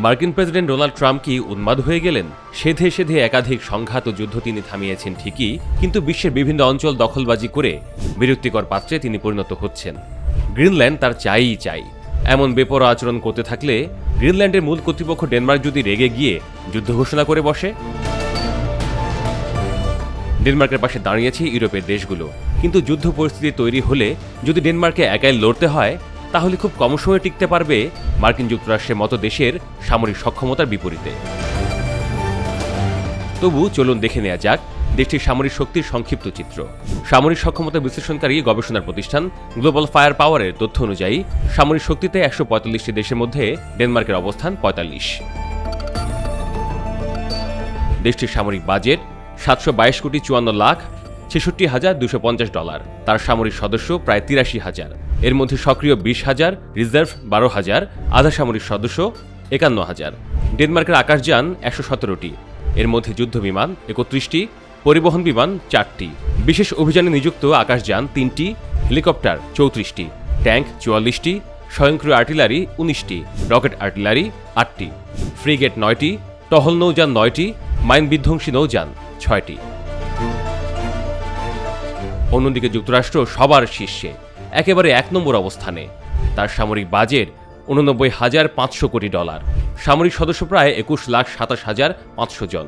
মার্কিন president Donald Trump কি উন্মাদ হয়ে গেলেন? সেধে সেধে একাধিক সংঘাত ও যুদ্ধ তিনি থামিয়েছেন ঠিকই, কিন্তু বিশ্বের বিভিন্ন অঞ্চল দখলবাজি করে বিরক্তিকর পাত্রে তিনি পরিণত হচ্ছেন। গ্রিনল্যান্ড তার চাই। এমন বেপরোয়া আচরণ করতে থাকলে গ্রিনল্যান্ডের মূল কর্তৃপক্ষ ডেনমার্ক যদি রেগে গিয়ে যুদ্ধ ঘোষণা করে বসে। ডেনমার্কের পাশে দাঁড়িয়েছে ইউরোপের দেশগুলো, কিন্তু যুদ্ধ পরিস্থিতি তৈরি হলে যদি ডেনমার্কে একাই লড়তে হয়, তাহলে খুব কম সময়ে টিকতে পারবে মার্কিন যুক্তরাষ্ট্রের মতো দেশের সামরিক সক্ষমতার বিপরীতে। তবু চলুন দেখে নেওয়া যাক দেশটির সামরিক শক্তির সংক্ষিপ্ত চিত্র। সামরিক সক্ষমতা বিশ্লেষণকারী গবেষণার প্রতিষ্ঠান গ্লোবাল ফায়ার পাওয়ারের তথ্য অনুযায়ী সামরিক শক্তিতে 145টি দেশের মধ্যে ডেনমার্কের অবস্থান 45। দেশটির সামরিক বাজেট 722,54,66,250 $। তার সামরিক সদস্য প্রায় 83,000। এর মধ্যে সক্রিয় 20,000, রিজার্ভ 12,000, আধা সামরিক সদস্য 51,000। ডেনমার্কের আকাশযান 117টি, এর মধ্যে যুদ্ধ বিমান 31টি, পরিবহন বিমান 4টি, বিশেষ অভিযানে নিযুক্ত আকাশযান 3টি, হেলিকপ্টার 34টি, ট্যাঙ্ক 44টি, স্বয়ংক্রিয় আর্টিলারি 19টি, রকেট আর্টিলারি 8টি, ফ্রিগেট 9টি, টহল নৌযান 9টি, মাইন বিধ্বংসী নৌযান 6টি। অন্যদিকে যুক্তরাষ্ট্র সবার শীর্ষে, একেবারে 1 নম্বর অবস্থানে। তার সামরিক বাজেট 89,500 কোটি $। সামরিক সদস্য প্রায় 21,27,500 জন,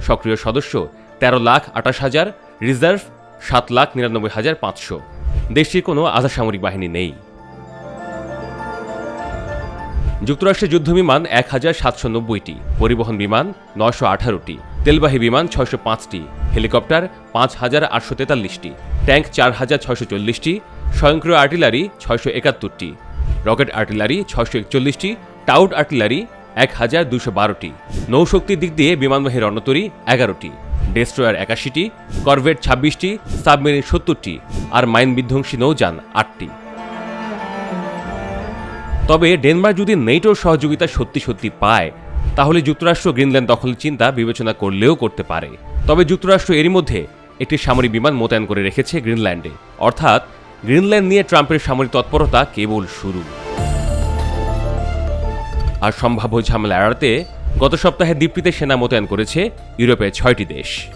সক্রিয় সদস্য 13,28,000, রিজার্ভ 7,99,500। দেশটির কোনো আধা সামরিক বাহিনী নেই। যুক্তরাষ্ট্রের যুদ্ধবিমান 1,790টি, পরিবহন বিমান 918টি, তেলবাহী বিমান 605টি, হেলিকপ্টার 5,843টি, ট্যাঙ্ক 4,640টি, স্বয়ংক্রিয় আর্টিলারি 671টি, রকেট আর্টিলারি 641টি, টাউট আর্টিলারি 1,212টি, নৌশক্তির দিক দিয়ে বিমানবাহী রণতরী 11টি, ডেস্ট্রয়ার 81টি, করভেট 26টি, সাবমেরিন 70টি, আর মাইন বিধ্বংসী নৌযান 8টি। তবে ডেনমার্ক যদি নেটোর সহযোগিতা সত্যি পায়, তাহলে যুক্তরাষ্ট্র গ্রিনল্যান্ড দখলের চিন্তা বিবেচনা করলেও করতে পারে। তবে যুক্তরাষ্ট্র এরই মধ্যে একটি সামরিক বিমান মোতায়েন করে রেখেছে গ্রিনল্যান্ডে, অর্থাৎ গ্রিনল্যান্ড নিয়ে ট্রাম্পের সামরিক তৎপরতা কেবল শুরু। আর সম্ভাব্য ঝামেলা এড়াতে গত সপ্তাহে দ্বীপটিতে সেনা মোতায়েন করেছে ইউরোপের 6টি দেশ।